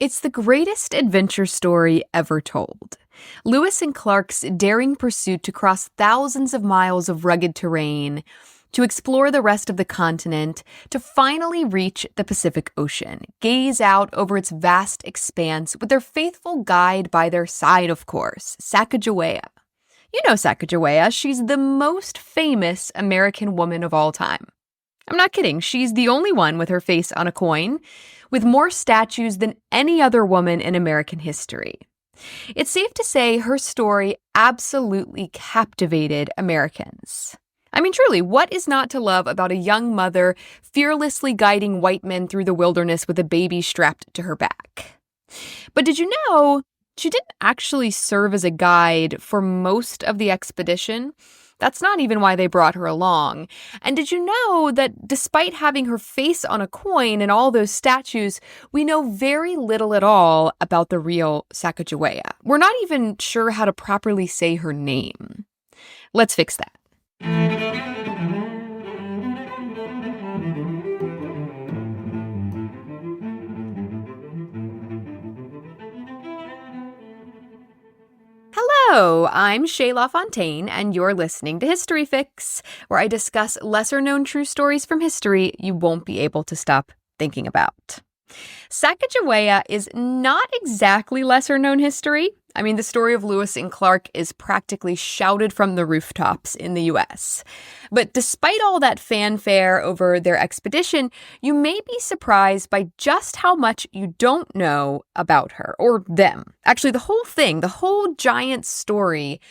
It's the greatest adventure story ever told. Lewis and Clark's daring pursuit to cross thousands of miles of rugged terrain, to explore the rest of the continent, to finally reach the Pacific Ocean, gaze out over its vast expanse with their faithful guide by their side, of course, Sacagawea. You know Sacagawea, she's the most famous American woman of all time. I'm not kidding, she's the only one with her face on a coin, with more statues than any other woman in American history. It's safe to say her story absolutely captivated Americans. I mean, truly, what is not to love about a young mother fearlessly guiding white men through the wilderness with a baby strapped to her back? But did you know she didn't actually serve as a guide for most of the expedition? That's not even why they brought her along. And did you know that despite having her face on a coin and all those statues, we know very little at all about the real Sacagawea? We're not even sure how to properly say her name. Let's fix that. Hello, I'm Shay LaFontaine, and you're listening to History Fix, where I discuss lesser-known true stories from history you won't be able to stop thinking about. Sacagawea is not exactly lesser-known history. I mean, the story of Lewis and Clark is practically shouted from the rooftops in the U.S. But despite all that fanfare over their expedition, you may be surprised by just how much you don't know about her, or them. Actually, the whole thing, the whole giant story,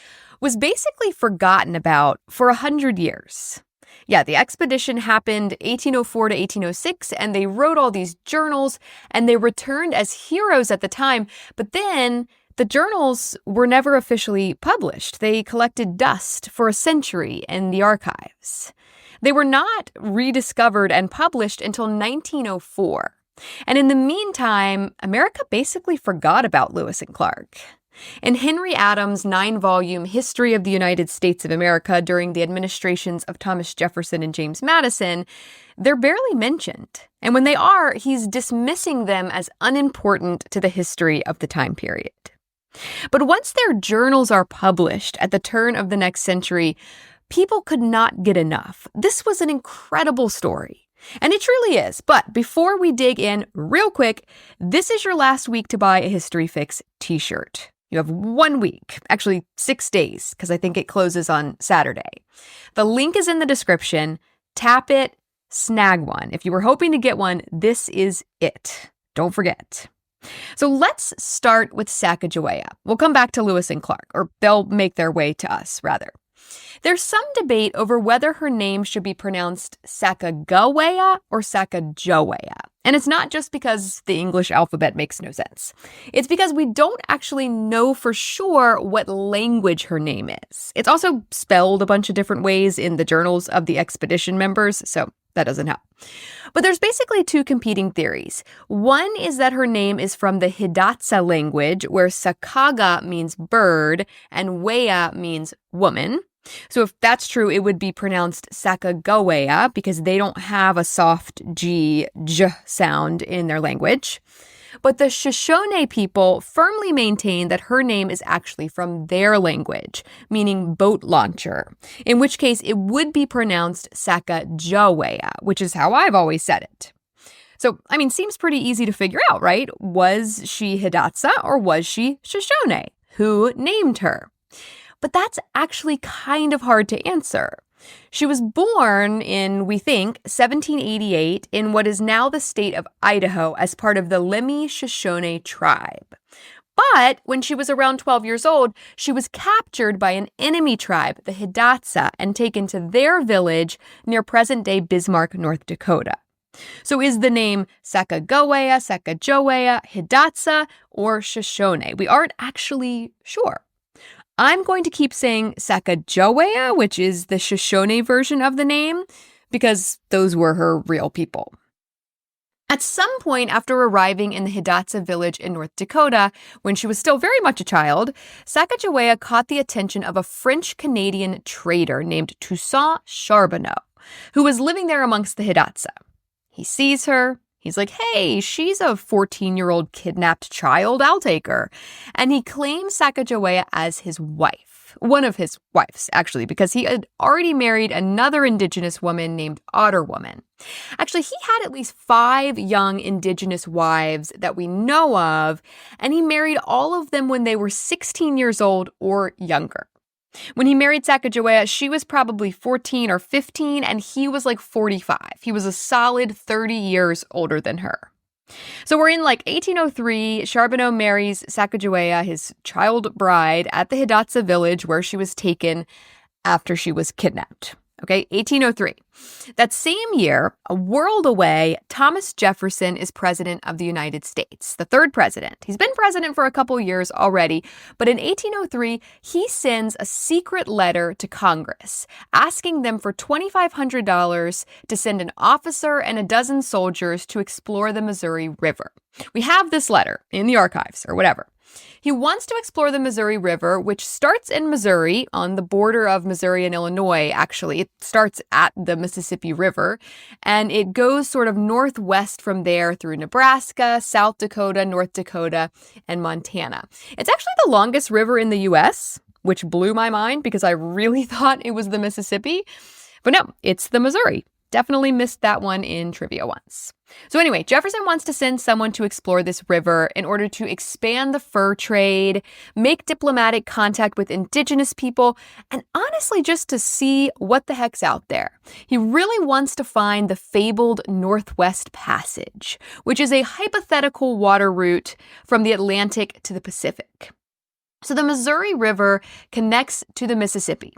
was basically forgotten about for 100 years. Yeah, the expedition happened 1804 to 1806, and they wrote all these journals, and they returned as heroes at the time, but then the journals were never officially published. They collected dust for a century in the archives. They were not rediscovered and published until 1904. And in the meantime, America basically forgot about Lewis and Clark. In Henry Adams' 9-volume History of the United States of America during the administrations of Thomas Jefferson and James Madison, they're barely mentioned. And when they are, he's dismissing them as unimportant to the history of the time period. But once their journals are published at the turn of the next century, people could not get enough. This was an incredible story. And it truly is. But before we dig in, real quick, this is your last week to buy a History Fix t-shirt. You have 1 week, actually 6 days, because I think it closes on Saturday. The link is in the description. Tap it, snag one. If you were hoping to get one, this is it. Don't forget. So let's start with Sacagawea. We'll come back to Lewis and Clark, or they'll make their way to us, rather. There's some debate over whether her name should be pronounced Sacagawea or Sacagawea. And it's not just because the English alphabet makes no sense. It's because we don't actually know for sure what language her name is. It's also spelled a bunch of different ways in the journals of the expedition members, so that doesn't help. But there's basically two competing theories. One is that her name is from the Hidatsa language, where Sakaga means bird and Wea means woman. So if that's true, it would be pronounced Sacagawea because they don't have a soft J sound in their language. But the Shoshone people firmly maintain that her name is actually from their language, meaning boat launcher, in which case it would be pronounced Sacagawea, which is how I've always said it. So, I mean, seems pretty easy to figure out, right? Was she Hidatsa or was she Shoshone? Who named her? But that's actually kind of hard to answer. She was born in, we think, 1788 in what is now the state of Idaho as part of the Lemhi Shoshone tribe. But when she was around 12 years old, she was captured by an enemy tribe, the Hidatsa, and taken to their village near present-day Bismarck, North Dakota. So is the name Sacagawea, Sacagawea, Hidatsa, or Shoshone? We aren't actually sure. I'm going to keep saying Sacagawea, which is the Shoshone version of the name, because those were her real people. At some point after arriving in the Hidatsa village in North Dakota, when she was still very much a child, Sacagawea caught the attention of a French-Canadian trader named Toussaint Charbonneau, who was living there amongst the Hidatsa. He sees her, He's like, hey, she's a 14-year-old kidnapped child. I'll take her. And he claims Sacagawea as his wife. One of his wives, actually, because he had already married another indigenous woman named Otter Woman. Actually, he had at least 5 young indigenous wives that we know of, and he married all of them when they were 16 years old or younger. When he married Sacagawea, she was probably 14 or 15, and he was like 45. He was a solid 30 years older than her. So we're in like 1803. Charbonneau marries Sacagawea, his child bride, at the Hidatsa village where she was taken after she was kidnapped. Okay, 1803. That same year, a world away, Thomas Jefferson is president of the United States, the 3rd president. He's been president for a couple years already, but in 1803, he sends a secret letter to Congress asking them for $2,500 to send an officer and a dozen soldiers to explore the Missouri River. We have this letter in the archives or whatever. He wants to explore the Missouri River, which starts in Missouri, on the border of Missouri and Illinois, actually. It starts at the Mississippi River, and it goes sort of northwest from there through Nebraska, South Dakota, North Dakota, and Montana. It's actually the longest river in the U.S., which blew my mind because I really thought it was the Mississippi. But no, it's the Missouri. Definitely missed that one in trivia once. So anyway, Jefferson wants to send someone to explore this river in order to expand the fur trade, make diplomatic contact with indigenous people, and honestly just to see what the heck's out there. He really wants to find the fabled Northwest Passage, which is a hypothetical water route from the Atlantic to the Pacific. So the Missouri River connects to the Mississippi.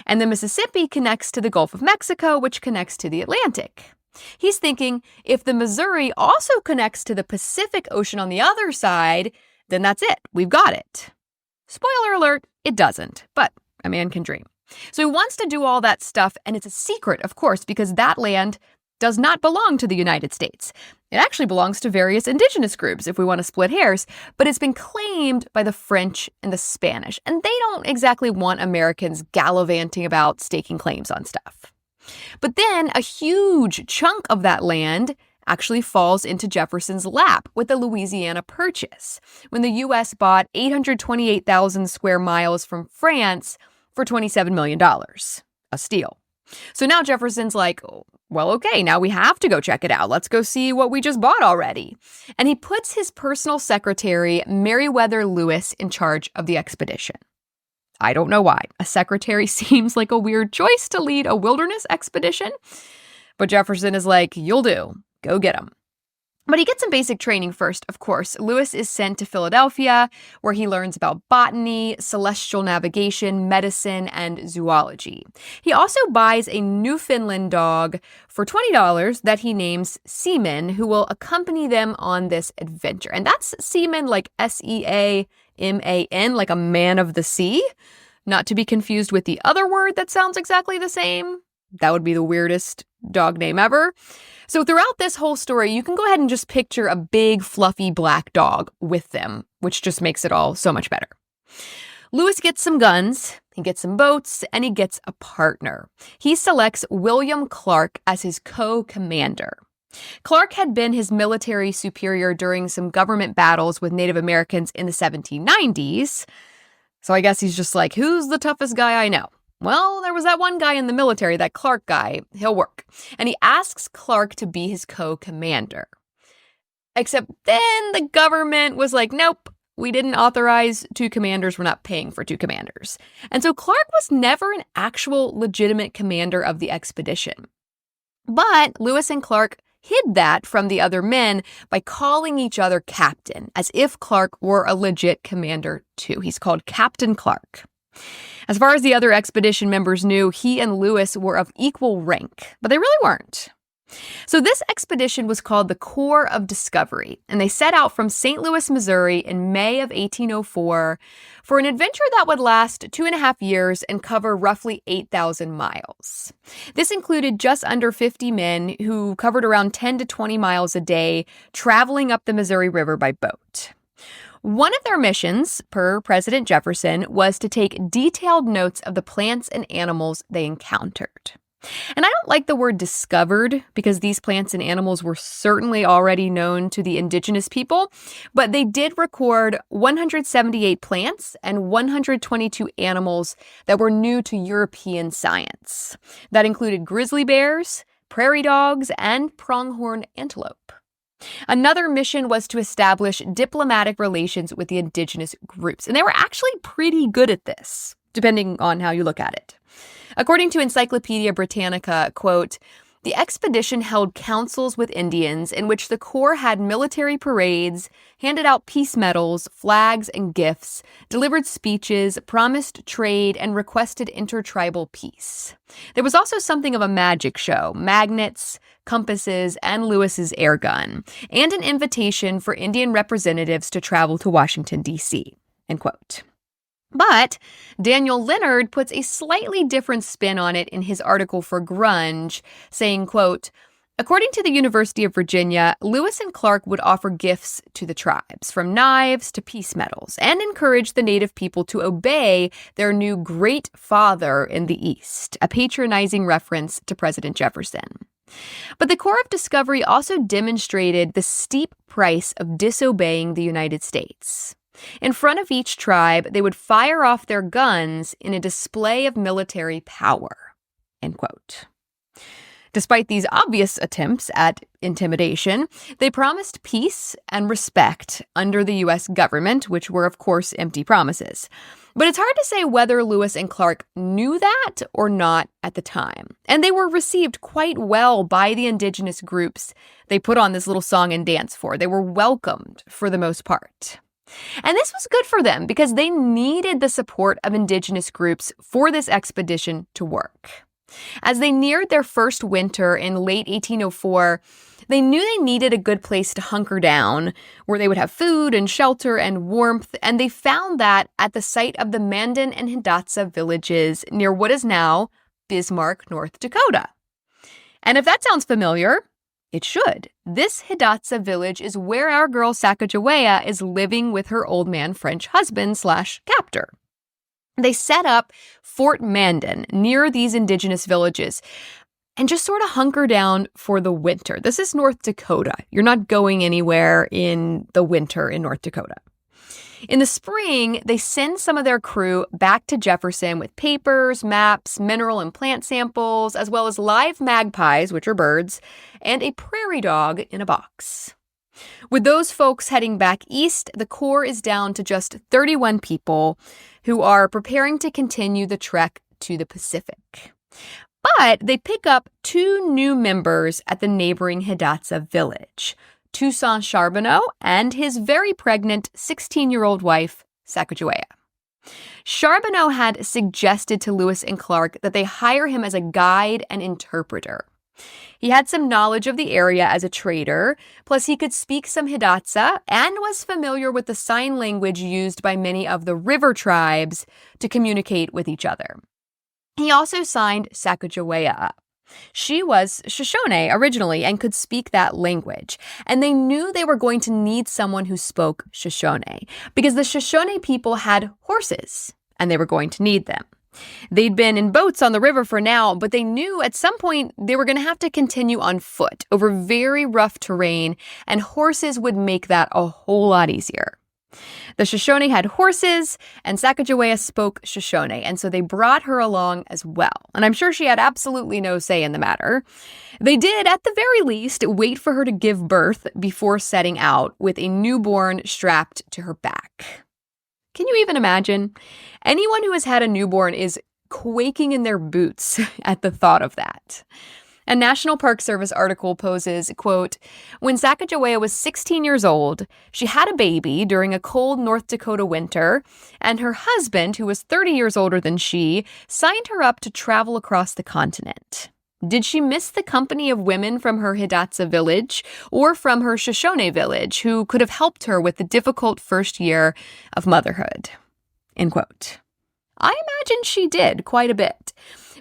And the Mississippi connects to the Gulf of Mexico, which connects to the Atlantic. He's thinking if the Missouri also connects to the Pacific Ocean on the other side, then that's it. We've got it. Spoiler alert, it doesn't, but a man can dream. So he wants to do all that stuff, and it's a secret, of course, because that land does not belong to the United States. It actually belongs to various indigenous groups, if we want to split hairs, but it's been claimed by the French and the Spanish, and they don't exactly want Americans gallivanting about staking claims on stuff. But then a huge chunk of that land actually falls into Jefferson's lap with the Louisiana Purchase, when the U.S. bought 828,000 square miles from France for $27 million, a steal. So now Jefferson's like, oh, well, okay, now we have to go check it out. Let's go see what we just bought already. And he puts his personal secretary, Meriwether Lewis, in charge of the expedition. I don't know why. A secretary seems like a weird choice to lead a wilderness expedition. But Jefferson is like, you'll do. Go get him. But he gets some basic training first, of course. Lewis is sent to Philadelphia, where he learns about botany, celestial navigation, medicine, and zoology. He also buys a Newfoundland dog for $20 that he names Seaman, who will accompany them on this adventure. And that's Seaman like Seaman, like a man of the sea, not to be confused with the other word that sounds exactly the same. That would be the weirdest dog name ever. So throughout this whole story, you can go ahead and just picture a big, fluffy black dog with them, which just makes it all so much better. Lewis gets some guns, he gets some boats, and he gets a partner. He selects William Clark as his co-commander. Clark had been his military superior during some government battles with Native Americans in the 1790s. So I guess he's just like, who's the toughest guy I know? Well, there was that one guy in the military, that Clark guy. He'll work. And he asks Clark to be his co-commander. Except then the government was like, nope, we didn't authorize 2 commanders. We're not paying for 2 commanders. And so Clark was never an actual legitimate commander of the expedition. But Lewis and Clark hid that from the other men by calling each other captain, as if Clark were a legit commander too. He's called Captain Clark. As far as the other expedition members knew, he and Lewis were of equal rank, but they really weren't. So this expedition was called the Corps of Discovery, and they set out from St. Louis, Missouri in May of 1804 for an adventure that would last 2.5 years and cover roughly 8,000 miles. This included just under 50 men who covered around 10 to 20 miles a day, traveling up the Missouri River by boat. One of their missions, per President Jefferson, was to take detailed notes of the plants and animals they encountered. And I don't like the word discovered because these plants and animals were certainly already known to the indigenous people, but they did record 178 plants and 122 animals that were new to European science. That included grizzly bears, prairie dogs, and pronghorn antelope. Another mission was to establish diplomatic relations with the indigenous groups, and they were actually pretty good at this, depending on how you look at it. According to Encyclopedia Britannica, quote, "The expedition held councils with Indians in which the Corps had military parades, handed out peace medals, flags, and gifts, delivered speeches, promised trade, and requested intertribal peace. There was also something of a magic show, magnets, compasses, and Lewis's air gun, and an invitation for Indian representatives to travel to Washington, D.C." End quote. But Daniel Leonard puts a slightly different spin on it in his article for Grunge, saying, quote, "According to the University of Virginia, Lewis and Clark would offer gifts to the tribes, from knives to peace medals, and encourage the native people to obey their new great father in the East, a patronizing reference to President Jefferson. But the Corps of Discovery also demonstrated the steep price of disobeying the United States. In front of each tribe, they would fire off their guns in a display of military power." End quote. Despite these obvious attempts at intimidation, they promised peace and respect under the U.S. government, which were, of course, empty promises. But it's hard to say whether Lewis and Clark knew that or not at the time. And they were received quite well by the indigenous groups they put on this little song and dance for. They were welcomed for the most part. And this was good for them because they needed the support of indigenous groups for this expedition to work. As they neared their first winter in late 1804, they knew they needed a good place to hunker down, where they would have food and shelter and warmth, and they found that at the site of the Mandan and Hidatsa villages near what is now Bismarck, North Dakota. And if that sounds familiar, it should. This Hidatsa village is where our girl Sacagawea is living with her old man French husband/captor. They set up Fort Mandan near these indigenous villages and just sort of hunker down for the winter. This is North Dakota. You're not going anywhere in the winter in North Dakota. In the spring, they send some of their crew back to Jefferson with papers, maps, mineral and plant samples, as well as live magpies, which are birds, and a prairie dog in a box. With those folks heading back east, the Corps is down to just 31 people who are preparing to continue the trek to the Pacific. But they pick up 2 new members at the neighboring Hidatsa village, Toussaint Charbonneau and his very pregnant 16-year-old wife, Sacagawea. Charbonneau had suggested to Lewis and Clark that they hire him as a guide and interpreter. He had some knowledge of the area as a trader, plus he could speak some Hidatsa and was familiar with the sign language used by many of the river tribes to communicate with each other. He also signed Sacagawea up. She was Shoshone originally and could speak that language, and they knew they were going to need someone who spoke Shoshone because the Shoshone people had horses, and they were going to need them. They'd been in boats on the river for now, but they knew at some point they were going to have to continue on foot over very rough terrain, and horses would make that a whole lot easier. The Shoshone had horses, and Sacagawea spoke Shoshone, and so they brought her along as well. And I'm sure she had absolutely no say in the matter. They did, at the very least, wait for her to give birth before setting out with a newborn strapped to her back. Can you even imagine? Anyone who has had a newborn is quaking in their boots at the thought of that. A National Park Service article poses, quote, "When Sacagawea was 16 years old, she had a baby during a cold North Dakota winter, and her husband, who was 30 years older than she, signed her up to travel across the continent. Did she miss the company of women from her Hidatsa village or from her Shoshone village who could have helped her with the difficult first year of motherhood?" End quote. I imagine she did quite a bit.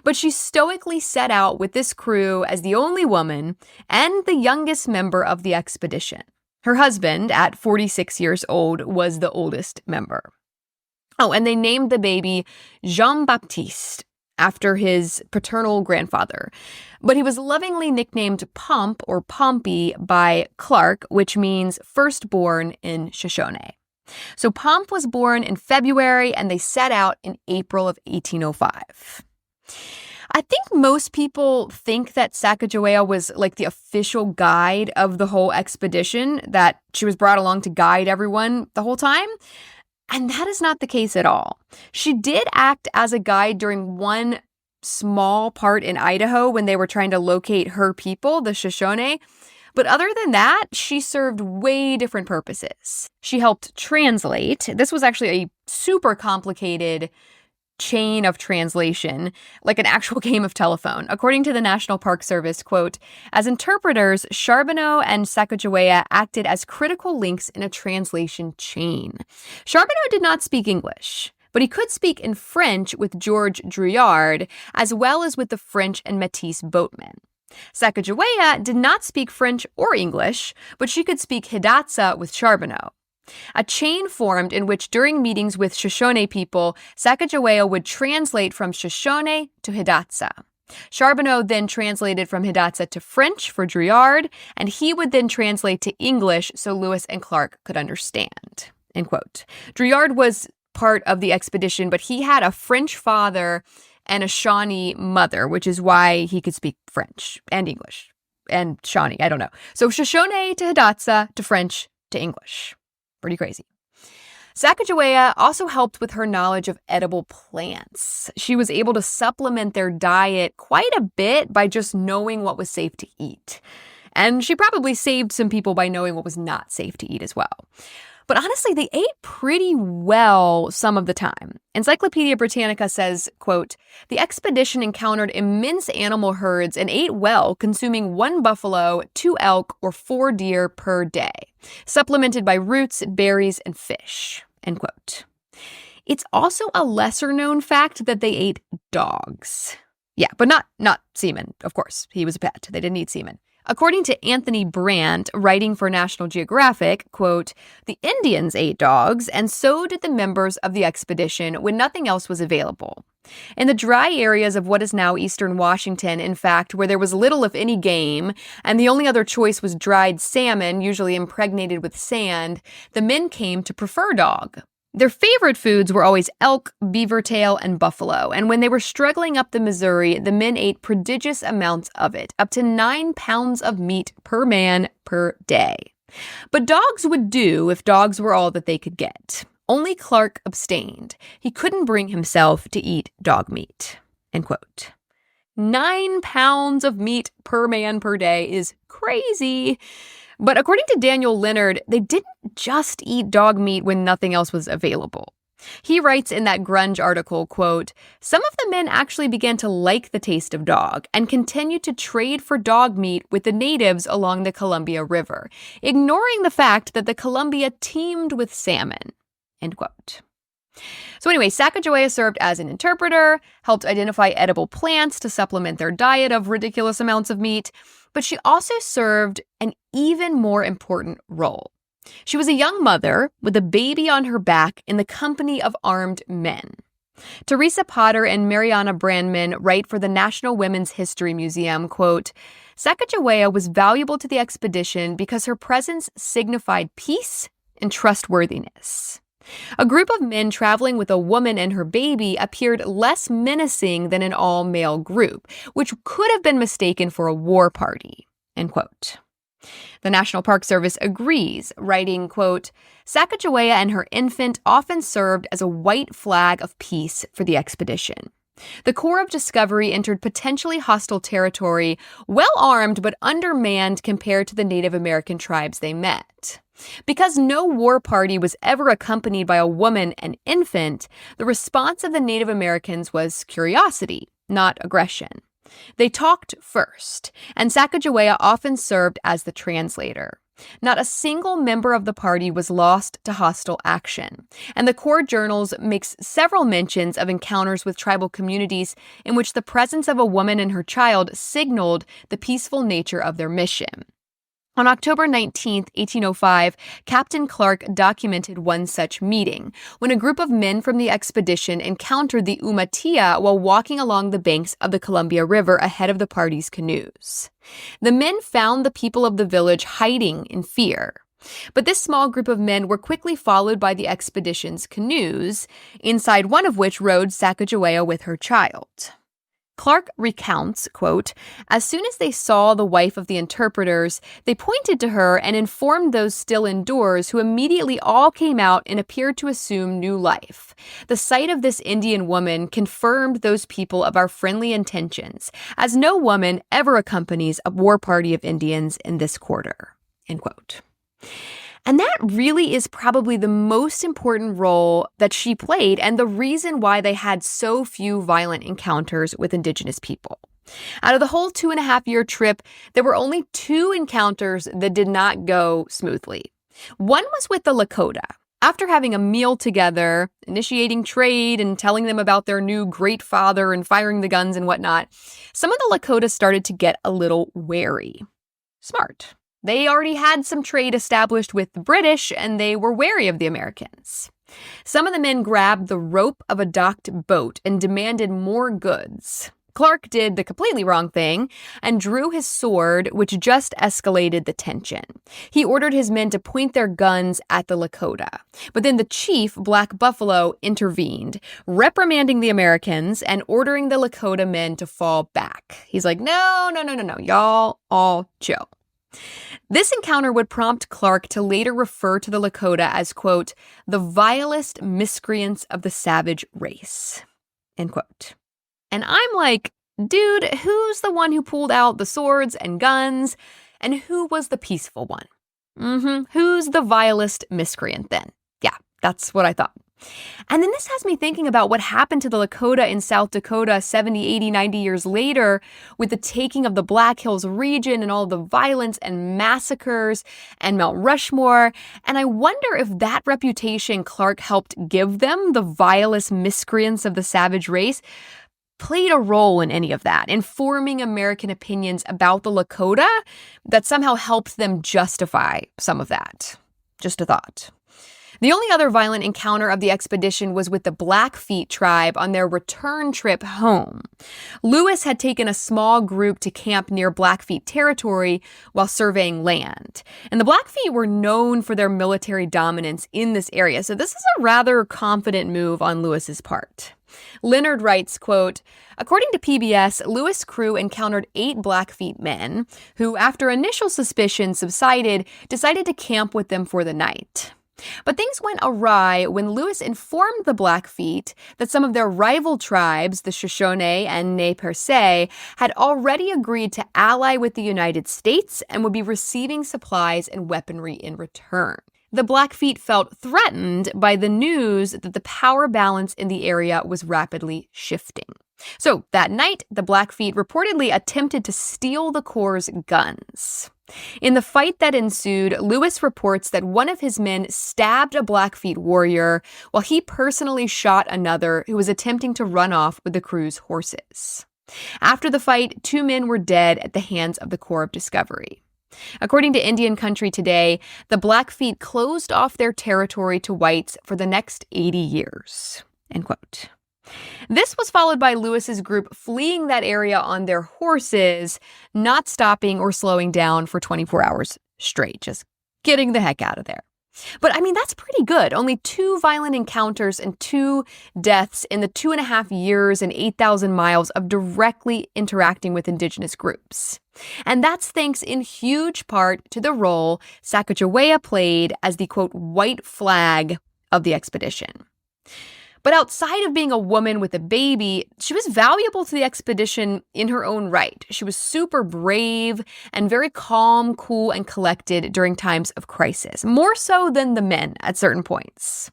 But she stoically set out with this crew as the only woman and the youngest member of the expedition. Her husband, at 46 years old, was the oldest member. Oh, and they named the baby Jean-Baptiste after his paternal grandfather. But he was lovingly nicknamed Pomp or Pompey by Clark, which means firstborn in Shoshone. So Pomp was born in February, and they set out in April of 1805. I think most people think that Sacagawea was like the official guide of the whole expedition, that she was brought along to guide everyone the whole time. And that is not the case at all. She did act as a guide during one small part in Idaho when they were trying to locate her people, the Shoshone. But other than that, she served way different purposes. She helped translate. This was actually a super complicated chain of translation, like an actual game of telephone. According to the National Park Service, quote, as interpreters, Charbonneau and Sacagawea acted as critical links in a translation chain. Charbonneau did not speak English, but he could speak in French with George Drouillard, as well as with the French and Métis boatmen. Sacagawea did not speak French or English, but she could speak Hidatsa with Charbonneau. A chain formed in which during meetings with Shoshone people, Sacagawea would translate from Shoshone to Hidatsa. Charbonneau then translated from Hidatsa to French for Drouillard, and he would then translate to English so Lewis and Clark could understand. End quote. Drouillard was part of the expedition, but he had a French father and a Shawnee mother, which is why he could speak French and English. And Shawnee, I don't know. So Shoshone to Hidatsa to French to English. Pretty crazy. Sacagawea also helped with her knowledge of edible plants. She was able to supplement their diet quite a bit by just knowing what was safe to eat. And she probably saved some people by knowing what was not safe to eat as well. But honestly, they ate pretty well some of the time. Encyclopedia Britannica says, quote, the expedition encountered immense animal herds and ate well, consuming 1 buffalo, 2 elk, or 4 deer per day, supplemented by roots, berries, and fish, end quote. It's also a lesser-known fact that they ate dogs. Yeah, but not semen, of course. He was a pet. They didn't eat semen. According to Anthony Brandt, writing for National Geographic, quote, the Indians ate dogs, and so did the members of the expedition when nothing else was available. In the dry areas of what is now eastern Washington, in fact, where there was little if any game, and the only other choice was dried salmon, usually impregnated with sand, the men came to prefer dog. Their favorite foods were always elk, beaver tail, and buffalo, and when they were struggling up the Missouri, the men ate prodigious amounts of it, up to 9 pounds of meat per man per day. But dogs would do if dogs were all that they could get. Only Clark abstained. He couldn't bring himself to eat dog meat, end quote. 9 pounds of meat per man per day is crazy. But according to Daniel Leonard, they didn't just eat dog meat when nothing else was available. He writes in that grunge article, quote, some of the men actually began to like the taste of dog and continued to trade for dog meat with the natives along the Columbia River, ignoring the fact that the Columbia teemed with salmon, end quote. So anyway, Sacagawea served as an interpreter, helped identify edible plants to supplement their diet of ridiculous amounts of meat, but she also served an even more important role. She was a young mother with a baby on her back in the company of armed men. Teresa Potter and Mariana Brandman write for the National Women's History Museum, quote, Sacagawea was valuable to the expedition because her presence signified peace and trustworthiness. A group of men traveling with a woman and her baby appeared less menacing than an all-male group, which could have been mistaken for a war party, end quote. The National Park Service agrees, writing, quote, Sacagawea and her infant often served as a white flag of peace for the expedition. The Corps of Discovery entered potentially hostile territory, well-armed but undermanned compared to the Native American tribes they met. Because no war party was ever accompanied by a woman and infant, the response of the Native Americans was curiosity, not aggression. They talked first, and Sacagawea often served as the translator. Not a single member of the party was lost to hostile action, and the Corps journals makes several mentions of encounters with tribal communities in which the presence of a woman and her child signaled the peaceful nature of their mission. On October 19, 1805, Captain Clark documented one such meeting, when a group of men from the expedition encountered the Umatia while walking along the banks of the Columbia River ahead of the party's canoes. The men found the people of the village hiding in fear. But this small group of men were quickly followed by the expedition's canoes, inside one of which rode Sacagawea with her child. Clark recounts, quote, "As soon as they saw the wife of the interpreters, they pointed to her and informed those still indoors, who immediately all came out and appeared to assume new life. The sight of this Indian woman confirmed those people of our friendly intentions, as no woman ever accompanies a war party of Indians in this quarter," end quote. And that really is probably the most important role that she played and the reason why they had so few violent encounters with Indigenous people. Out of the whole 2.5-year trip, there were only 2 encounters that did not go smoothly. One was with the Lakota. After having a meal together, initiating trade and telling them about their new great father and firing the guns and whatnot, some of the Lakota started to get a little wary. Smart. They already had some trade established with the British, and they were wary of the Americans. Some of the men grabbed the rope of a docked boat and demanded more goods. Clark did the completely wrong thing and drew his sword, which just escalated the tension. He ordered his men to point their guns at the Lakota. But then the chief, Black Buffalo, intervened, reprimanding the Americans and ordering the Lakota men to fall back. He's like, no, y'all all chill. This encounter would prompt Clark to later refer to the Lakota as, quote, "the vilest miscreants of the savage race," end quote. And I'm like, dude, who's the one who pulled out the swords and guns? And who was the peaceful one? Who's the vilest miscreant then? Yeah, that's what I thought. And then this has me thinking about what happened to the Lakota in South Dakota 70, 80, 90 years later with the taking of the Black Hills region and all the violence and massacres and Mount Rushmore. And I wonder if that reputation Clark helped give them, the vilest miscreants of the savage race, played a role in any of that, in forming American opinions about the Lakota that somehow helped them justify some of that. Just a thought. The only other violent encounter of the expedition was with the Blackfeet tribe on their return trip home. Lewis had taken a small group to camp near Blackfeet territory while surveying land. And the Blackfeet were known for their military dominance in this area, so this is a rather confident move on Lewis's part. Leonard writes, quote, "According to PBS, Lewis' crew encountered 8 Blackfeet men who, after initial suspicion subsided, decided to camp with them for the night. But things went awry when Lewis informed the Blackfeet that some of their rival tribes, the Shoshone and Nez Perce, had already agreed to ally with the United States and would be receiving supplies and weaponry in return. The Blackfeet felt threatened by the news that the power balance in the area was rapidly shifting. So that night, the Blackfeet reportedly attempted to steal the Corps' guns. In the fight that ensued, Lewis reports that one of his men stabbed a Blackfeet warrior while he personally shot another who was attempting to run off with the crew's horses. After the fight, 2 men were dead at the hands of the Corps of Discovery. According to Indian Country Today, the Blackfeet closed off their territory to whites for the next 80 years. End quote. This was followed by Lewis's group fleeing that area on their horses, not stopping or slowing down for 24 hours straight, just getting the heck out of there. But I mean, that's pretty good. Only 2 violent encounters and 2 deaths in the 2.5 years and 8,000 miles of directly interacting with Indigenous groups. And that's thanks in huge part to the role Sacagawea played as the, quote, white flag of the expedition. But outside of being a woman with a baby, she was valuable to the expedition in her own right. She was super brave and very calm, cool, and collected during times of crisis, more so than the men at certain points.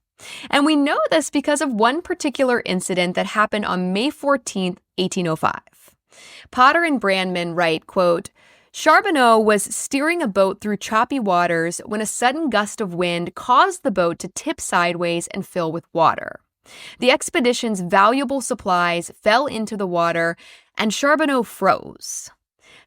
And we know this because of one particular incident that happened on May 14th, 1805. Potter and Brandman write, quote, "Charbonneau was steering a boat through choppy waters when a sudden gust of wind caused the boat to tip sideways and fill with water. The expedition's valuable supplies fell into the water, and Charbonneau froze.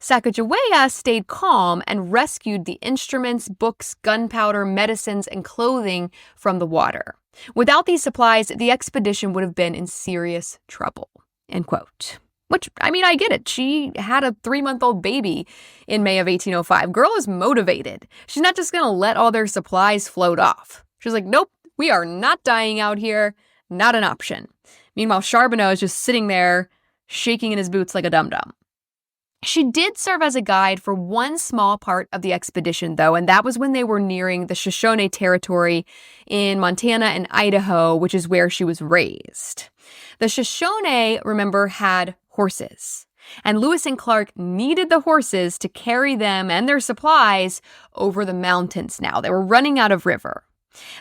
Sacagawea stayed calm and rescued the instruments, books, gunpowder, medicines, and clothing from the water. Without these supplies, the expedition would have been in serious trouble, end quote. Which, I mean, I get it. She had a 3-month-old baby in May of 1805. Girl is motivated. She's not just going to let all their supplies float off. She's like, nope, we are not dying out here. Not an option. Meanwhile, Charbonneau is just sitting there, shaking in his boots like a dum-dum. She did serve as a guide for one small part of the expedition, though, and that was when they were nearing the Shoshone territory in Montana and Idaho, which is where she was raised. The Shoshone, remember, had horses, and Lewis and Clark needed the horses to carry them and their supplies over the mountains now. They were running out of river.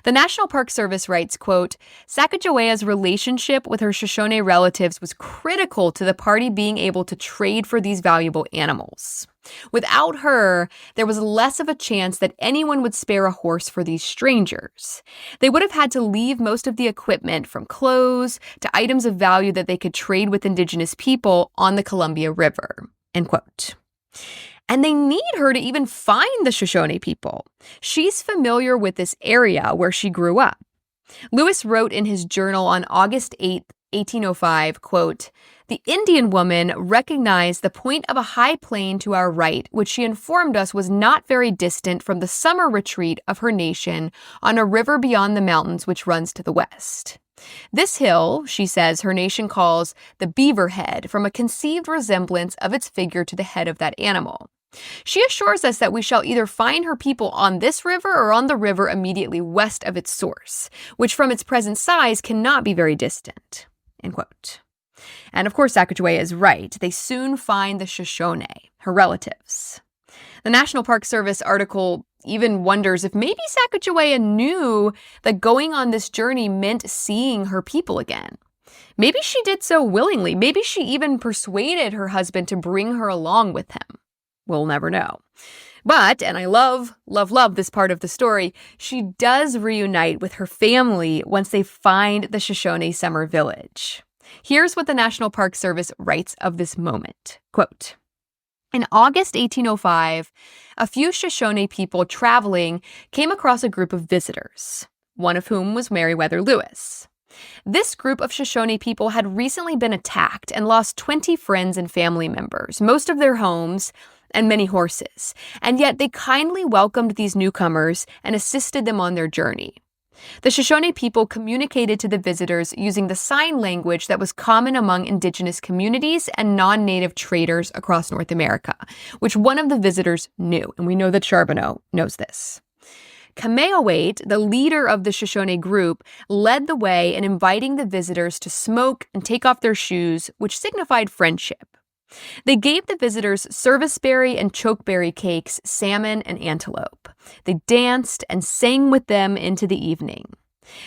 The National Park Service writes, quote, Sacagawea's relationship with her Shoshone relatives was critical to the party being able to trade for these valuable animals. Without her, there was less of a chance that anyone would spare a horse for these strangers. They would have had to leave most of the equipment, from clothes to items of value that they could trade with indigenous people, on the Columbia River, end quote. And they need her to even find the Shoshone people. She's familiar with this area where she grew up. Lewis wrote in his journal on August 8, 1805, quote, the Indian woman recognized the point of a high plain to our right, which she informed us was not very distant from the summer retreat of her nation on a river beyond the mountains which runs to the west. This hill, she says, her nation calls the beaver head, from a conceived resemblance of its figure to the head of that animal. She assures us that we shall either find her people on this river or on the river immediately west of its source, which from its present size cannot be very distant, end quote. And of course, Sacagawea is right. They soon find the Shoshone, her relatives. The National Park Service article even wonders if maybe Sacagawea knew that going on this journey meant seeing her people again. Maybe she did so willingly. Maybe she even persuaded her husband to bring her along with him. We'll never know. But, and I love this part of the story, she does reunite with her family once they find the Shoshone summer village. Here's what the National Park Service writes of this moment. Quote, in August 1805, a few Shoshone people traveling came across a group of visitors, one of whom was Meriwether Lewis. This group of Shoshone people had recently been attacked and lost 20 friends and family members, most of their homes, and many horses, and yet they kindly welcomed these newcomers and assisted them on their journey. The Shoshone people communicated to the visitors using the sign language that was common among indigenous communities and non-native traders across North America, which one of the visitors knew, and we know that Charbonneau knows this. Kameawait, the leader of the Shoshone group, led the way in inviting the visitors to smoke and take off their shoes, which signified friendship. They gave the visitors serviceberry and chokeberry cakes, salmon, and antelope. They danced and sang with them into the evening.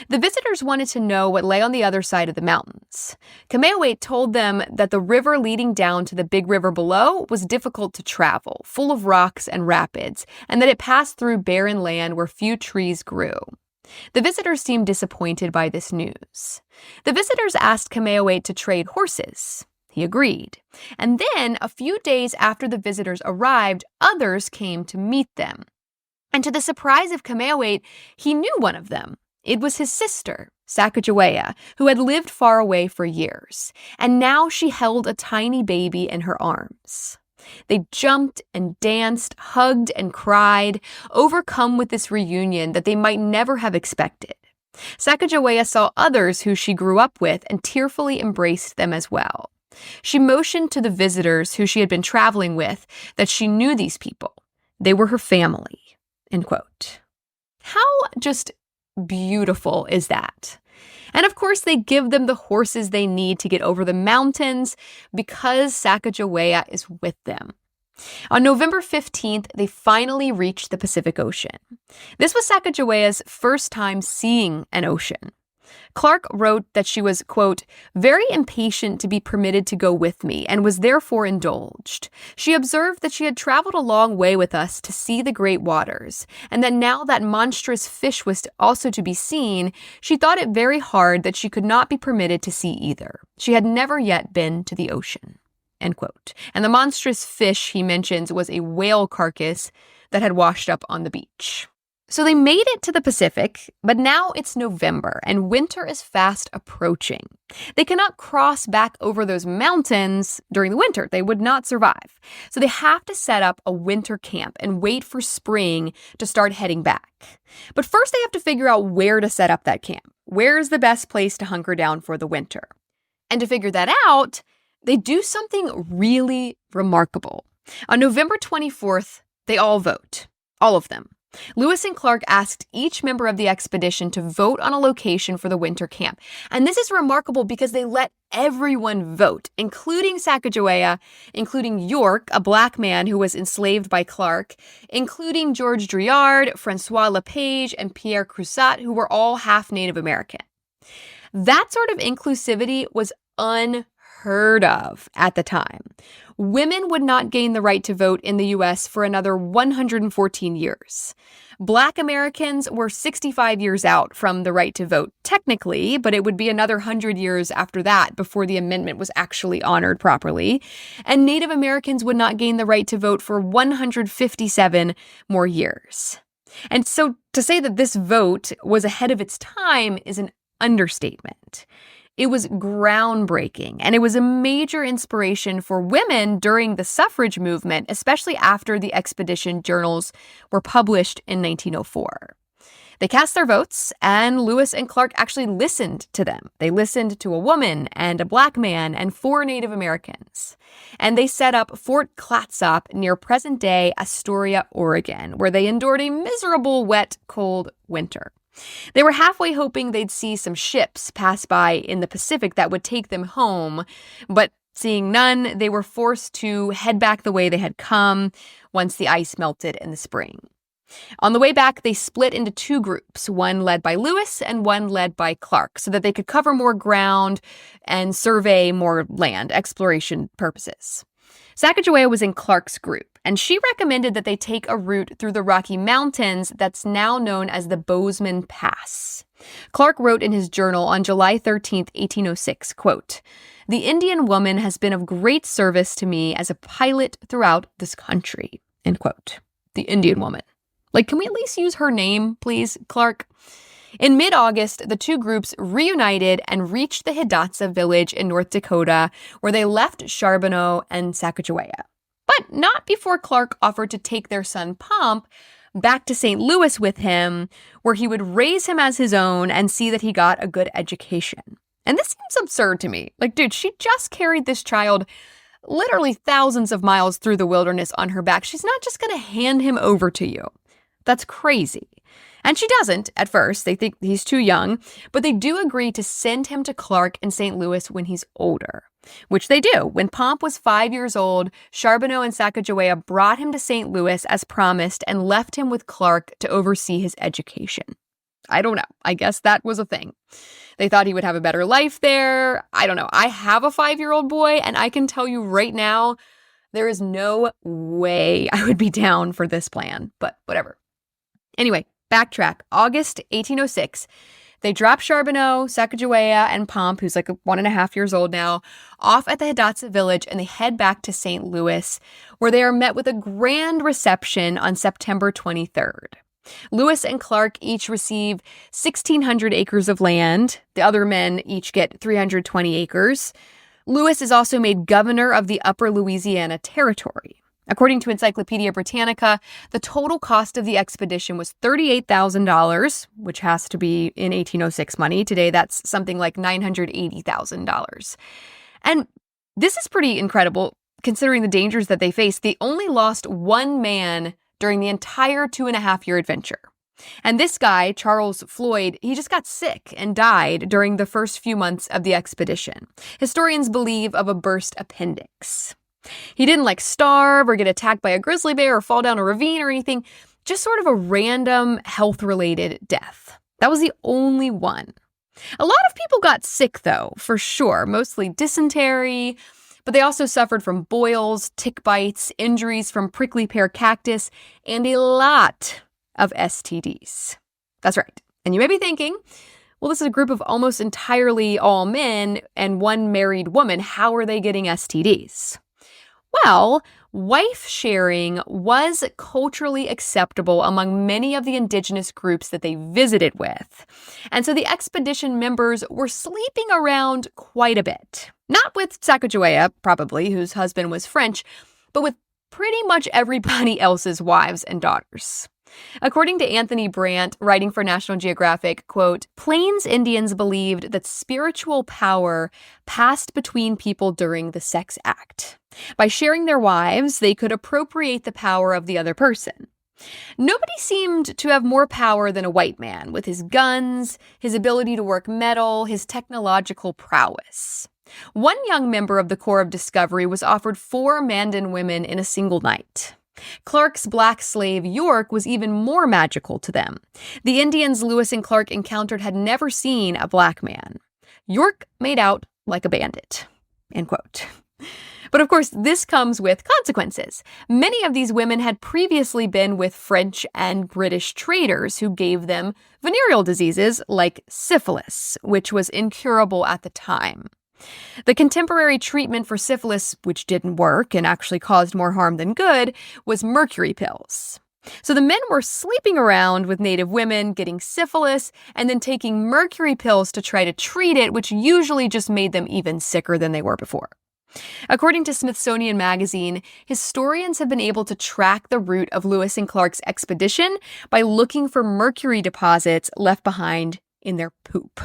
The visitors wanted to know what lay on the other side of the mountains. Kameawait told them that the river leading down to the big river below was difficult to travel, full of rocks and rapids, and that it passed through barren land where few trees grew. The visitors seemed disappointed by this news. The visitors asked Kameawait to trade horses. He agreed. And then, a few days after the visitors arrived, others came to meet them. And to the surprise of Kameawait, he knew one of them. It was his sister, Sacagawea, who had lived far away for years. And now she held a tiny baby in her arms. They jumped and danced, hugged and cried, overcome with this reunion that they might never have expected. Sacagawea saw others who she grew up with and tearfully embraced them as well. She motioned to the visitors who she had been traveling with that she knew these people. They were her family, end quote. How just beautiful is that? And of course, they give them the horses they need to get over the mountains because Sacagawea is with them. On November 15th, they finally reached the Pacific Ocean. This was Sacagawea's first time seeing an ocean. Clark wrote that she was, quote, very impatient to be permitted to go with me and was therefore indulged. She observed that she had traveled a long way with us to see the great waters, and that now that monstrous fish was also to be seen, she thought it very hard that she could not be permitted to see either. She had never yet been to the ocean, end quote. And the monstrous fish he mentions was a whale carcass that had washed up on the beach. So they made it to the Pacific, but now it's November and winter is fast approaching. They cannot cross back over those mountains during the winter. They would not survive. So they have to set up a winter camp and wait for spring to start heading back. But first they have to figure out where to set up that camp. Where is the best place to hunker down for the winter? And to figure that out, they do something really remarkable. On November 24th, they all vote. All of them. Lewis and Clark asked each member of the expedition to vote on a location for the winter camp. And this is remarkable because they let everyone vote, including Sacagawea, including York, a black man who was enslaved by Clark, including George Driard, Francois Lepage, and Pierre Crusat, who were all half Native American. That sort of inclusivity was unheard of at the time. Women would not gain the right to vote in the U.S. for another 114 years. Black Americans were 65 years out from the right to vote, technically, but it would be another 100 years after that before the amendment was actually honored properly. And Native Americans would not gain the right to vote for 157 more years. And so to say that this vote was ahead of its time is an understatement. It was groundbreaking, and it was a major inspiration for women during the suffrage movement, especially after the expedition journals were published in 1904. They cast their votes, and Lewis and Clark actually listened to them. They listened to a woman and a black man and 4 Native Americans. And they set up Fort Clatsop near present-day Astoria, Oregon, where they endured a miserable, wet, cold winter. They were halfway hoping they'd see some ships pass by in the Pacific that would take them home, but seeing none, they were forced to head back the way they had come once the ice melted in the spring. On the way back, they split into 2 groups, one led by Lewis and one led by Clark, so that they could cover more ground and survey more land, exploration purposes. Sacagawea was in Clark's group, and she recommended that they take a route through the Rocky Mountains that's now known as the Bozeman Pass. Clark wrote in his journal on July 13, 1806, quote, "The Indian woman has been of great service to me as a pilot throughout this country," end quote. The Indian woman. Like, can we at least use her name, please, Clark? In mid-August, the 2 groups reunited and reached the Hidatsa village in North Dakota, where they left Charbonneau and Sacagawea. But not before Clark offered to take their son Pomp back to St. Louis with him, where he would raise him as his own and see that he got a good education. And this seems absurd to me. Like, dude, she just carried this child literally thousands of miles through the wilderness on her back. She's not just going to hand him over to you. That's crazy. And she doesn't at first. They think he's too young, but they do agree to send him to Clark in St. Louis when he's older, which they do. When Pomp was 5 years old, Charbonneau and Sacagawea brought him to St. Louis as promised and left him with Clark to oversee his education. I don't know. I guess that was a thing. They thought he would have a better life there. I don't know. I have a 5-year-old boy, and I can tell you right now, there is no way I would be down for this plan, but whatever. Anyway, backtrack. August 1806, they drop Charbonneau, Sacagawea, and Pomp, who's like 1.5 years old now, off at the Hidatsa village, and they head back to St. Louis, where they are met with a grand reception on September 23rd. Lewis and Clark each receive 1,600 acres of land. The other men each get 320 acres. Lewis is also made governor of the Upper Louisiana Territory. According to Encyclopedia Britannica, the total cost of the expedition was $38,000, which has to be in 1806 money. Today, that's something like $980,000. And this is pretty incredible, considering the dangers that they faced. They only lost 1 man during the entire 2.5-year adventure. And this guy, Charles Floyd, he just got sick and died during the first few months of the expedition. Historians believe of a burst appendix. He didn't starve or get attacked by a grizzly bear or fall down a ravine or anything, just sort of a random health-related death. That was the only one. A lot of people got sick, though, for sure, mostly dysentery, but they also suffered from boils, tick bites, injuries from prickly pear cactus, and a lot of STDs. That's right. And you may be thinking, well, this is a group of almost entirely all men and 1 married woman. How are they getting STDs? Well, wife sharing was culturally acceptable among many of the indigenous groups that they visited with. And so the expedition members were sleeping around quite a bit. Not with Sacagawea, probably, whose husband was French, but with pretty much everybody else's wives and daughters. According to Anthony Brandt, writing for National Geographic, quote, Plains Indians believed that spiritual power passed between people during the sex act. By sharing their wives, they could appropriate the power of the other person. Nobody seemed to have more power than a white man, with his guns, his ability to work metal, his technological prowess. One young member of the Corps of Discovery was offered 4 Mandan women in a single night. Clark's black slave, York, was even more magical to them. The Indians Lewis and Clark encountered had never seen a black man. York made out like a bandit. End quote. But of course, this comes with consequences. Many of these women had previously been with French and British traders who gave them venereal diseases like syphilis, which was incurable at the time. The contemporary treatment for syphilis, which didn't work and actually caused more harm than good, was mercury pills. So the men were sleeping around with native women, getting syphilis, and then taking mercury pills to try to treat it, which usually just made them even sicker than they were before. According to Smithsonian Magazine, historians have been able to track the route of Lewis and Clark's expedition by looking for mercury deposits left behind in their poop.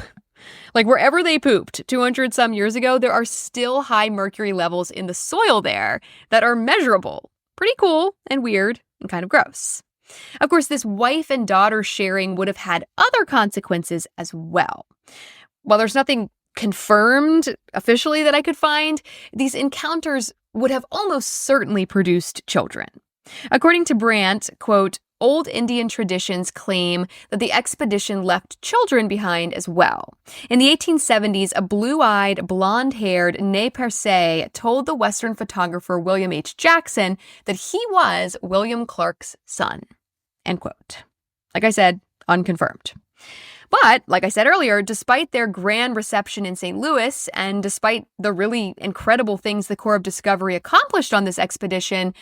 Like wherever they pooped 200 some years ago, there are still high mercury levels in the soil there that are measurable. Pretty cool and weird and kind of gross. Of course, this wife and daughter sharing would have had other consequences as well. While there's nothing confirmed officially that I could find, these encounters would have almost certainly produced children. According to Brandt, quote, old Indian traditions claim that the expedition left children behind as well. In the 1870s, a blue-eyed, blonde-haired Nez Percé told the Western photographer William H. Jackson that he was William Clark's son. End quote. Like I said, unconfirmed. But, like I said earlier, despite their grand reception in St. Louis, and despite the really incredible things the Corps of Discovery accomplished on this expedition,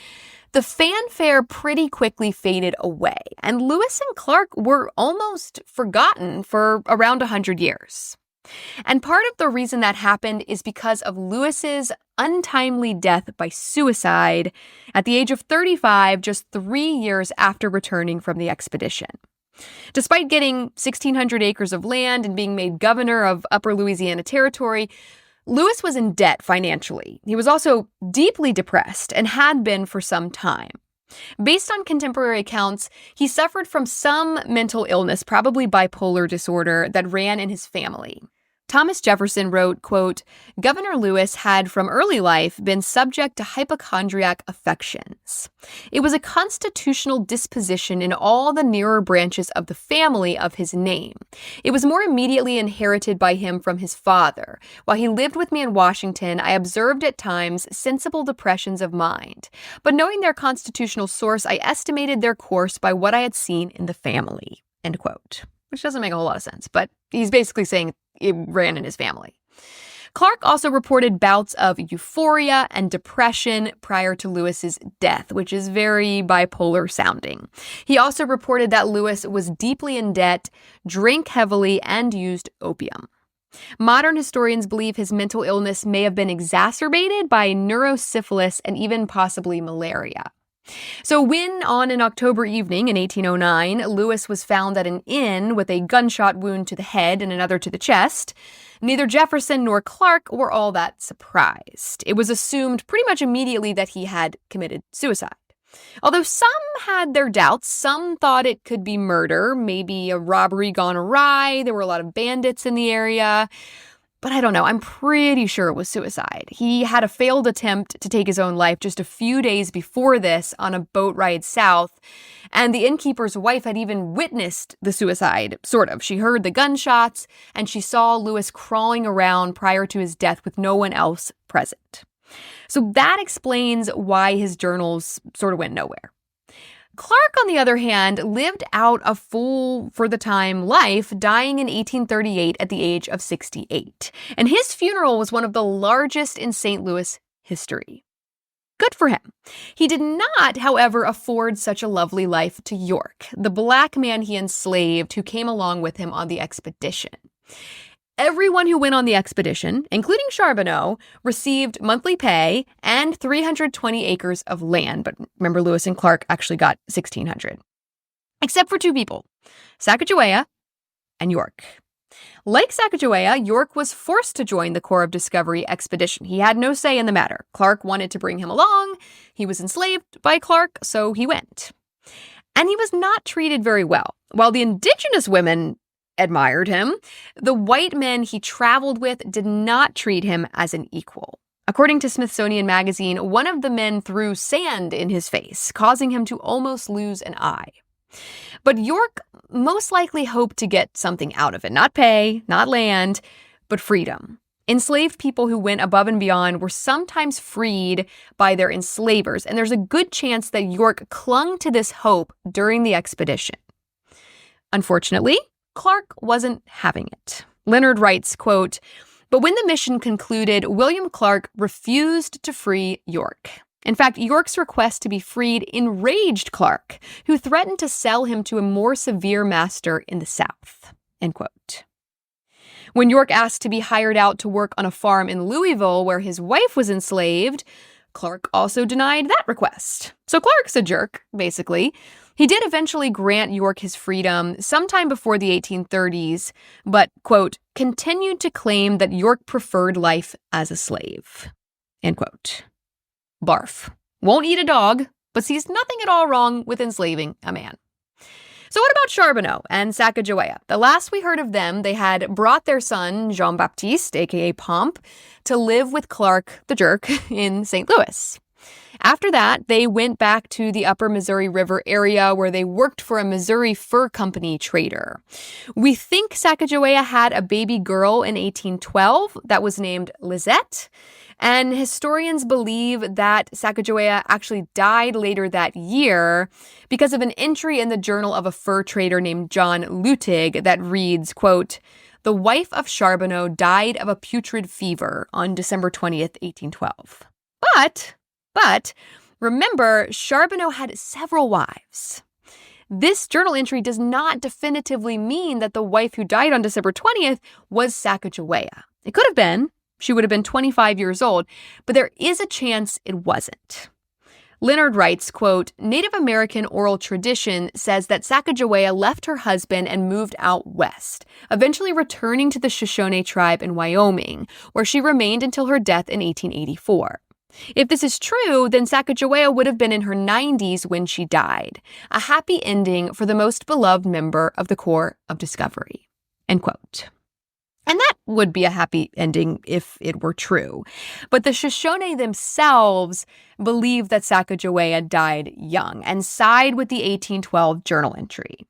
the fanfare pretty quickly faded away, and Lewis and Clark were almost forgotten for around 100 years. And part of the reason that happened is because of Lewis's untimely death by suicide at the age of 35, just 3 years after returning from the expedition. Despite getting 1,600 acres of land and being made governor of Upper Louisiana Territory, Lewis was in debt financially. He was also deeply depressed and had been for some time. Based on contemporary accounts, he suffered from some mental illness, probably bipolar disorder, that ran in his family. Thomas Jefferson wrote, quote, Governor Lewis had from early life been subject to hypochondriac affections. It was a constitutional disposition in all the nearer branches of the family of his name. It was more immediately inherited by him from his father. While he lived with me in Washington, I observed at times sensible depressions of mind. But knowing their constitutional source, I estimated their course by what I had seen in the family, end quote. Which doesn't make a whole lot of sense, but he's basically saying it ran in his family. Clark also reported bouts of euphoria and depression prior to Lewis's death, which is very bipolar sounding. He also reported that Lewis was deeply in debt, drank heavily, and used opium. Modern historians believe his mental illness may have been exacerbated by neurosyphilis and even possibly malaria. So when, on an October evening in 1809, Lewis was found at an inn with a gunshot wound to the head and another to the chest, neither Jefferson nor Clark were all that surprised. It was assumed pretty much immediately that he had committed suicide. Although some had their doubts, some thought it could be murder, maybe a robbery gone awry, there were a lot of bandits in the area. But I don't know, I'm pretty sure it was suicide. He had a failed attempt to take his own life just a few days before this on a boat ride south, and the innkeeper's wife had even witnessed the suicide, sort of. She heard the gunshots, and she saw Lewis crawling around prior to his death with no one else present. So that explains why his journals sort of went nowhere. Clark, on the other hand, lived out a full, for the time, life, dying in 1838 at the age of 68. And his funeral was one of the largest in St. Louis history. Good for him. He did not, however, afford such a lovely life to York, the black man he enslaved who came along with him on the expedition. Everyone who went on the expedition, including Charbonneau, received monthly pay and 320 acres of land. But remember, Lewis and Clark actually got 1,600. Except for two people, Sacagawea and York. Like Sacagawea, York was forced to join the Corps of Discovery expedition. He had no say in the matter. Clark wanted to bring him along. He was enslaved by Clark, so he went. And he was not treated very well. While the indigenous women admired him, the white men he traveled with did not treat him as an equal. According to Smithsonian Magazine, one of the men threw sand in his face, causing him to almost lose an eye. But York most likely hoped to get something out of it. Not pay, not land, but freedom. Enslaved people who went above and beyond were sometimes freed by their enslavers, and there's a good chance that York clung to this hope during the expedition. Unfortunately, Clark wasn't having it. Leonard writes, quote, "But when the mission concluded, William Clark refused to free York. In fact, York's request to be freed enraged Clark, who threatened to sell him to a more severe master in the South." End quote. When York asked to be hired out to work on a farm in Louisville where his wife was enslaved, Clark also denied that request. So Clark's a jerk, basically. He did eventually grant York his freedom sometime before the 1830s, but, quote, continued to claim that York preferred life as a slave. End quote. Barf. Won't eat a dog, but sees nothing at all wrong with enslaving a man. So what about Charbonneau and Sacagawea? The last we heard of them, they had brought their son, Jean-Baptiste, aka Pomp, to live with Clark, the jerk, in St. Louis. After that, they went back to the upper Missouri River area where they worked for a Missouri Fur Company trader. We think Sacagawea had a baby girl in 1812 that was named Lizette, and historians believe that Sacagawea actually died later that year because of an entry in the journal of a fur trader named John Lutig that reads, quote, "The wife of Charbonneau died of a putrid fever on December 20th, 1812. But remember, Charbonneau had several wives. This journal entry does not definitively mean that the wife who died on December 20th was Sacagawea. It could have been. She would have been 25 years old, but there is a chance it wasn't. Leonard writes, quote, "Native American oral tradition says that Sacagawea left her husband and moved out west, eventually returning to the Shoshone tribe in Wyoming, where she remained until her death in 1884. If this is true, then Sacagawea would have been in her 90s when she died. A happy ending for the most beloved member of the Corps of Discovery." End quote. And that would be a happy ending if it were true. But the Shoshone themselves believe that Sacagawea died young and side with the 1812 journal entry.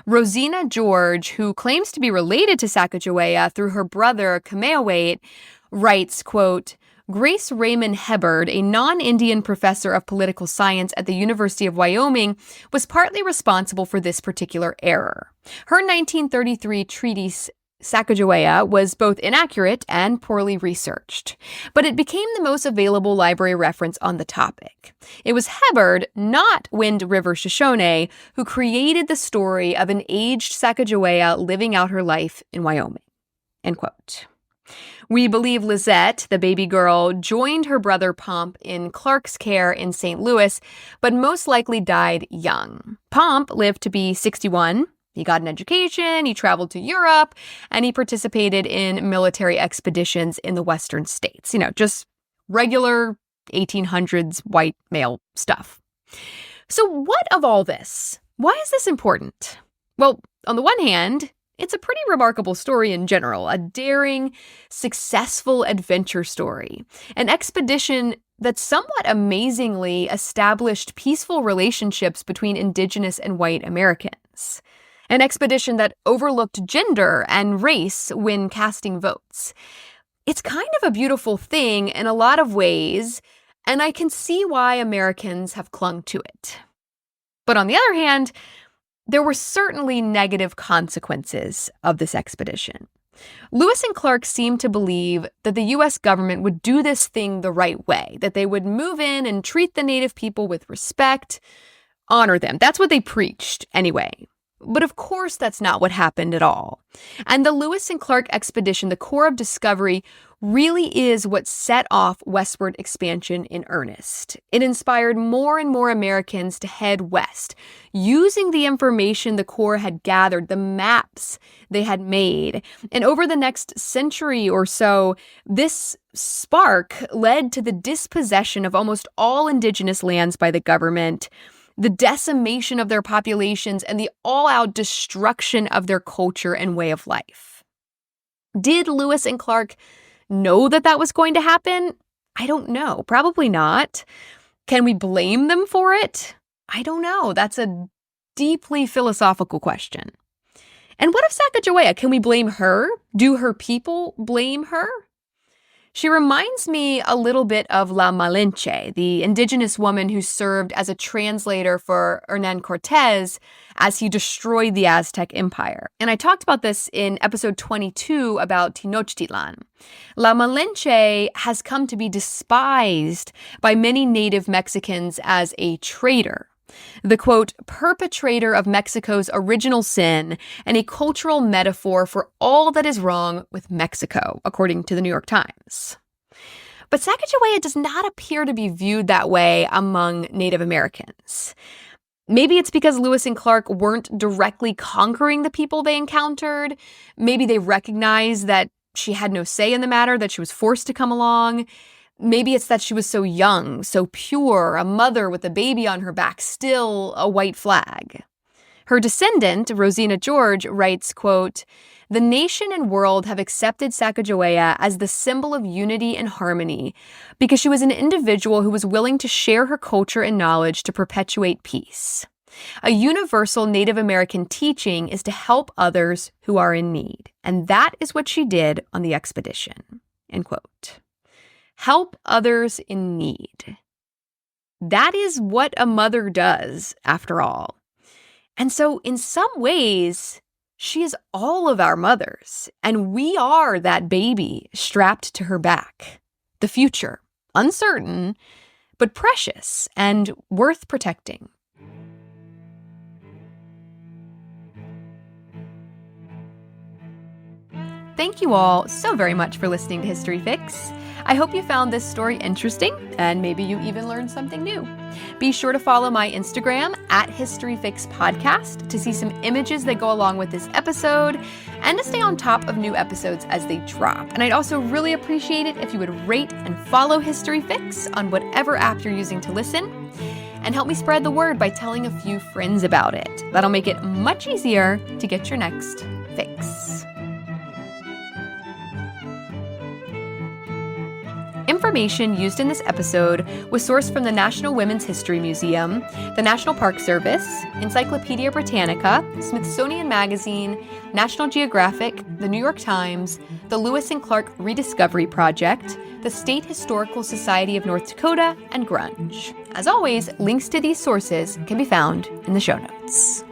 Rosina George, who claims to be related to Sacagawea through her brother Cameahwait, writes, quote, "Grace Raymond Hebbard, a non-Indian professor of political science at the University of Wyoming, was partly responsible for this particular error. Her 1933 treatise Sacagawea was both inaccurate and poorly researched, but it became the most available library reference on the topic. It was Hebbard, not Wind River Shoshone, who created the story of an aged Sacagawea living out her life in Wyoming." End quote. We believe Lizette, the baby girl, joined her brother Pomp in Clark's care in St. Louis, but most likely died young. Pomp lived to be 61. He got an education, he traveled to Europe, and he participated in military expeditions in the western states. Just regular 1800s white male stuff. So what of all this? Why is this important? Well, on the one hand, it's a pretty remarkable story in general, a daring, successful adventure story, an expedition that somewhat amazingly established peaceful relationships between Indigenous and white Americans. An expedition that overlooked gender and race when casting votes. It's kind of a beautiful thing in a lot of ways, and I can see why Americans have clung to it. But on the other hand, there were certainly negative consequences of this expedition. Lewis and Clark seemed to believe that the U.S. government would do this thing the right way, that they would move in and treat the native people with respect, honor them. That's what they preached, anyway. But of course, that's not what happened at all. And the Lewis and Clark expedition, the core of discovery, really is what set off westward expansion in earnest. It inspired more and more Americans to head west, using the information the Corps had gathered, the maps they had made. And over the next century or so, this spark led to the dispossession of almost all indigenous lands by the government, the decimation of their populations, and the all-out destruction of their culture and way of life. Did Lewis and Clark know that that was going to happen? I don't know. Probably not. Can we blame them for it? I don't know. That's a deeply philosophical question. And what of Sacagawea? Can we blame her? Do her people blame her? She reminds me a little bit of La Malinche, the indigenous woman who served as a translator for Hernan Cortez as he destroyed the Aztec Empire. And I talked about this in episode 22 about Tenochtitlan. La Malinche has come to be despised by many native Mexicans as a traitor, the, quote, perpetrator of Mexico's original sin and a cultural metaphor for all that is wrong with Mexico, according to the New York Times. But Sacagawea does not appear to be viewed that way among Native Americans. Maybe it's because Lewis and Clark weren't directly conquering the people they encountered. Maybe they recognized that she had no say in the matter, that she was forced to come along. Maybe it's that she was so young, so pure, a mother with a baby on her back, still a white flag. Her descendant, Rosina George, writes, quote, "The nation and world have accepted Sacagawea as the symbol of unity and harmony because she was an individual who was willing to share her culture and knowledge to perpetuate peace. A universal Native American teaching is to help others who are in need, and that is what she did on the expedition." End quote. Help others in need. That is what a mother does, after all. And so, in some ways, she is all of our mothers, and we are that baby strapped to her back. The future, uncertain, but precious and worth protecting. Thank you all so very much for listening to History Fix. I hope you found this story interesting, and maybe you even learned something new. Be sure to follow my Instagram @HistoryFixPodcast to see some images that go along with this episode and to stay on top of new episodes as they drop. And I'd also really appreciate it if you would rate and follow History Fix on whatever app you're using to listen, and help me spread the word by telling a few friends about it. That'll make it much easier to get your next fix. Information used in this episode was sourced from the National Women's History Museum, the National Park Service, Encyclopedia Britannica, Smithsonian Magazine, National Geographic, the New York Times, the Lewis and Clark Rediscovery Project, the State Historical Society of North Dakota, and Grunge. As always, links to these sources can be found in the show notes.